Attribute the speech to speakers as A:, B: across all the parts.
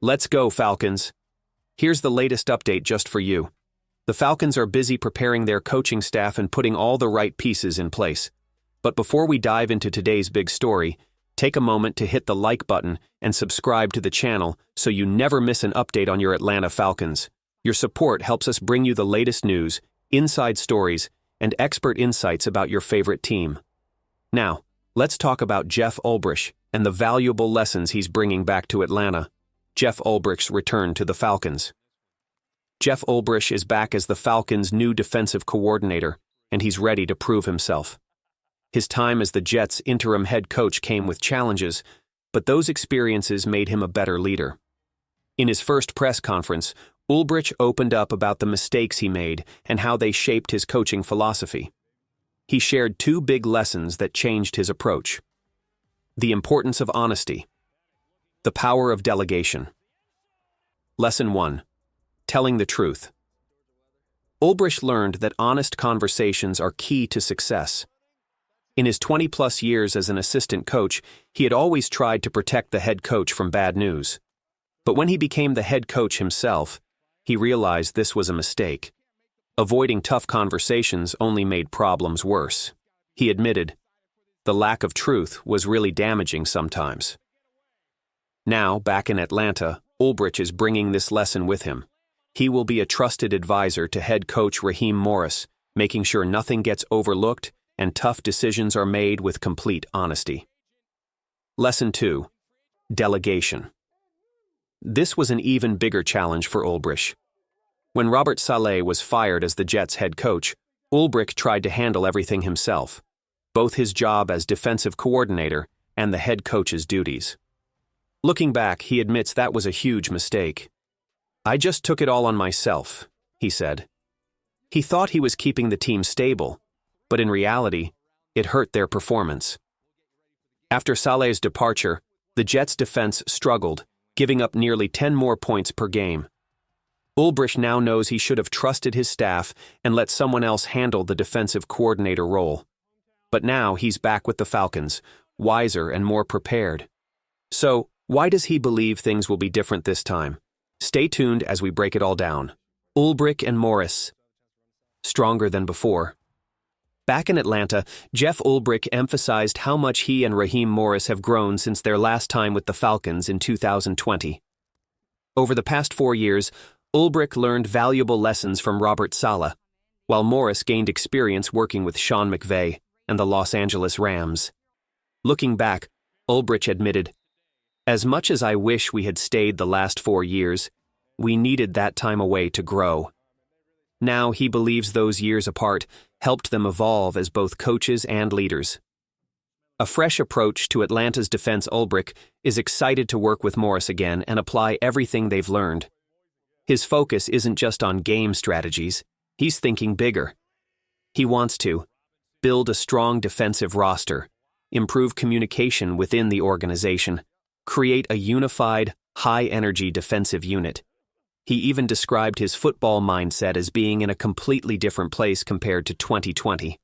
A: Let's go, Falcons! Here's the latest update just for you. The Falcons are busy preparing their coaching staff and putting all the right pieces in place. But before we dive into today's big story, take a moment to hit the like button and subscribe to the channel so you never miss an update on your Atlanta Falcons. Your support helps us bring you the latest news, inside stories, and expert insights about your favorite team. Now, let's talk about Jeff Ulbrich and the valuable lessons he's bringing back to Atlanta. Jeff Ulbrich's return to the Falcons. Jeff Ulbrich is back as the Falcons' new defensive coordinator, and he's ready to prove himself. His time as the Jets' interim head coach came with challenges, but those experiences made him a better leader. In his first press conference, Ulbrich opened up about the mistakes he made and how they shaped his coaching philosophy. He shared two big lessons that changed his approach: the importance of honesty, the power of delegation. Lesson 1. Telling the truth. Ulbrich learned that honest conversations are key to success. In his 20-plus years as an assistant coach, he had always tried to protect the head coach from bad news. But when he became the head coach himself, he realized this was a mistake. Avoiding tough conversations only made problems worse. He admitted, the lack of truth was really damaging sometimes. Now, back in Atlanta, Ulbrich is bringing this lesson with him. He will be a trusted advisor to head coach Raheem Morris, making sure nothing gets overlooked and tough decisions are made with complete honesty. Lesson 2. Delegation. This was an even bigger challenge for Ulbrich. When Robert Saleh was fired as the Jets' head coach, Ulbrich tried to handle everything himself, both his job as defensive coordinator and the head coach's duties. Looking back, he admits that was a huge mistake. "I just took it all on myself," he said. He thought he was keeping the team stable, but in reality, it hurt their performance. After Saleh's departure, the Jets' defense struggled, giving up nearly 10 more points per game. Ulbrich now knows he should have trusted his staff and let someone else handle the defensive coordinator role. But now he's back with the Falcons, wiser and more prepared. So, why does he believe things will be different this time? Stay tuned as we break it all down. Ulbrich and Morris. Stronger than before. Back in Atlanta, Jeff Ulbrich emphasized how much he and Raheem Morris have grown since their last time with the Falcons in 2020. Over the past 4 years, Ulbrich learned valuable lessons from Robert Saleh, while Morris gained experience working with Sean McVay and the Los Angeles Rams. Looking back, Ulbrich admitted, "As much as I wish we had stayed the last 4 years, we needed that time away to grow." Now he believes those years apart helped them evolve as both coaches and leaders. A fresh approach to Atlanta's defense. Ulbrich is excited to work with Morris again and apply everything they've learned. His focus isn't just on game strategies, he's thinking bigger. He wants to build a strong defensive roster, improve communication within the organization, create a unified, high-energy defensive unit. He even described his football mindset as being in a completely different place compared to 2020.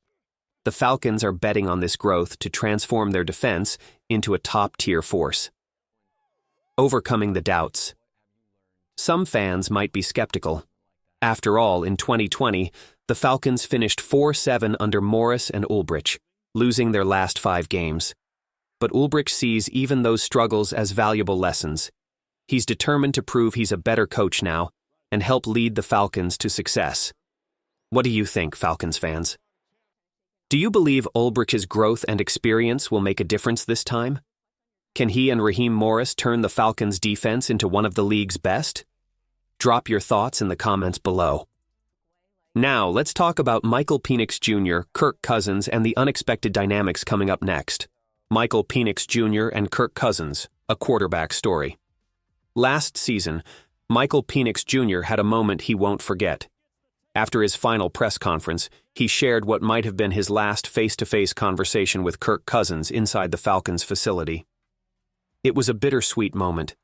A: The Falcons are betting on this growth to transform their defense into a top-tier force. Overcoming the doubts. Some fans might be skeptical. After all, in 2020, the Falcons finished 4-7 under Morris and Ulbrich, losing their last 5 games. But Ulbrich sees even those struggles as valuable lessons. He's determined to prove he's a better coach now and help lead the Falcons to success. What do you think, Falcons fans? Do you believe Ulbrich's growth and experience will make a difference this time? Can he and Raheem Morris turn the Falcons' defense into one of the league's best? Drop your thoughts in the comments below. Now, let's talk about Michael Penix Jr., Kirk Cousins, and the unexpected dynamics coming up next. Michael Penix Jr. and Kirk Cousins, a quarterback story. Last season, Michael Penix Jr. had a moment he won't forget. After his final press conference, he shared what might have been his last face-to-face conversation with Kirk Cousins inside the Falcons facility. It was a bittersweet moment.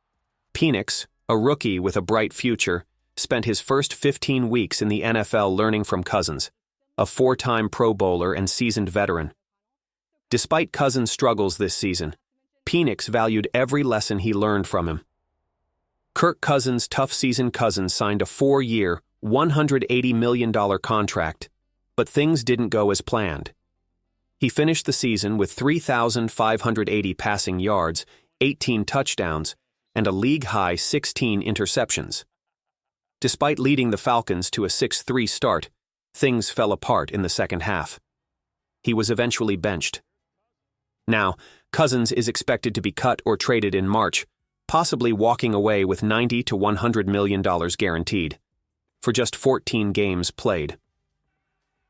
A: Penix, a rookie with a bright future, spent his first 15 weeks in the NFL learning from Cousins, a 4-time Pro Bowler and seasoned veteran. Despite Cousins' struggles this season, Penix valued every lesson he learned from him. Kirk Cousins' tough season. Cousins signed a 4-year, $180 million contract, but things didn't go as planned. He finished the season with 3,580 passing yards, 18 touchdowns, and a league-high 16 interceptions. Despite leading the Falcons to a 6-3 start, things fell apart in the second half. He was eventually benched. Now, Cousins is expected to be cut or traded in March, possibly walking away with $90 to $100 million guaranteed, for just 14 games played.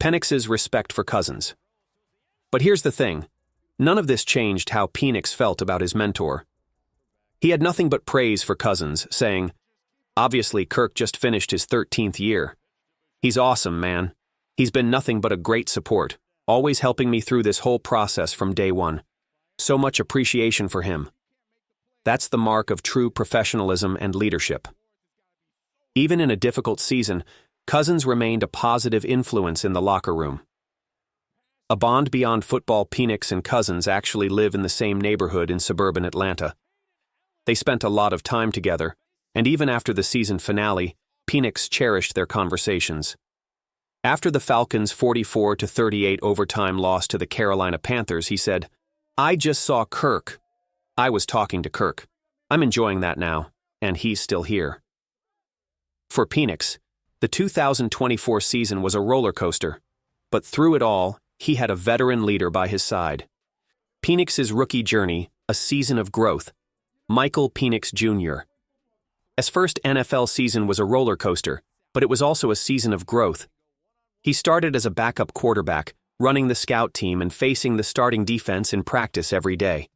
A: Penix's respect for Cousins. But here's the thing, none of this changed how Penix felt about his mentor. He had nothing but praise for Cousins, saying, "Obviously Kirk just finished his 13th year. He's awesome, man. He's been nothing but a great support, always helping me through this whole process from day one. So much appreciation for him." That's the mark of true professionalism and leadership. Even in a difficult season, Cousins remained a positive influence in the locker room. A bond beyond football. Penix and Cousins actually live in the same neighborhood in suburban Atlanta. They spent a lot of time together, and even after the season finale, Penix cherished their conversations. After the Falcons' 44-38 overtime loss to the Carolina Panthers, he said, "I just saw Kirk. I was talking to Kirk. I'm enjoying that now, and he's still here." For Penix, the 2024 season was a roller coaster, but through it all, he had a veteran leader by his side. Penix's rookie journey, a season of growth. Michael Penix Jr. His first NFL season was a roller coaster, but it was also a season of growth. He started as a backup quarterback, running the scout team and facing the starting defense in practice every day.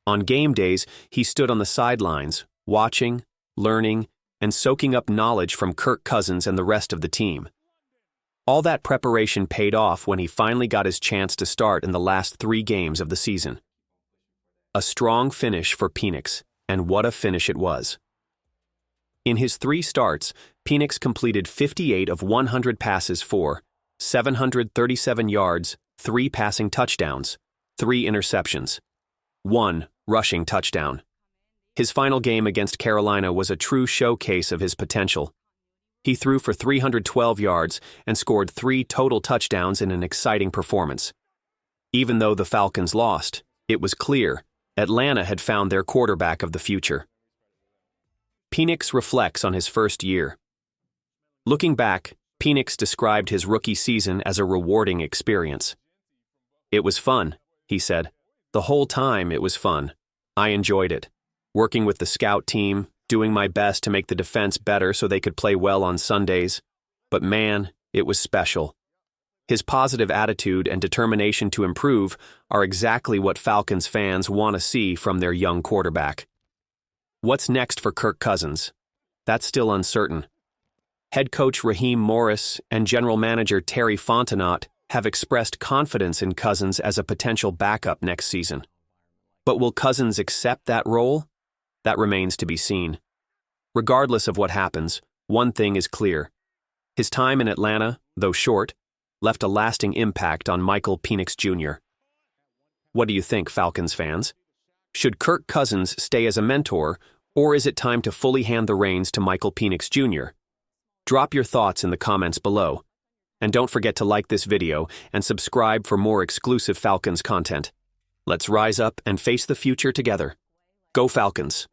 A: On game days, he stood on the sidelines, watching, learning, and soaking up knowledge from Kirk Cousins and the rest of the team. All that preparation paid off when he finally got his chance to start in the last 3 games of the season. A strong finish for Penix, and what a finish it was. In his 3 starts, Penix completed 58 of 100 passes for 737 yards, 3 passing touchdowns, 3 interceptions, 1 rushing touchdown. His final game against Carolina was a true showcase of his potential. He threw for 312 yards and scored 3 total touchdowns in an exciting performance. Even though the Falcons lost, it was clear Atlanta had found their quarterback of the future. Penix reflects on his first year. Looking back, Penix described his rookie season as a rewarding experience. "It was fun," he said. "The whole time it was fun. I enjoyed it. Working with the scout team, doing my best to make the defense better so they could play well on Sundays. But man, it was special." His positive attitude and determination to improve are exactly what Falcons fans want to see from their young quarterback. What's next for Kirk Cousins? That's still uncertain. Head coach Raheem Morris and general manager Terry Fontenot have expressed confidence in Cousins as a potential backup next season. But will Cousins accept that role? That remains to be seen. Regardless of what happens, one thing is clear. His time in Atlanta, though short, left a lasting impact on Michael Penix Jr. What do you think, Falcons fans? Should Kirk Cousins stay as a mentor, or is it time to fully hand the reins to Michael Penix Jr.? Drop your thoughts in the comments below. And don't forget to like this video and subscribe for more exclusive Falcons content. Let's rise up and face the future together. Go Falcons!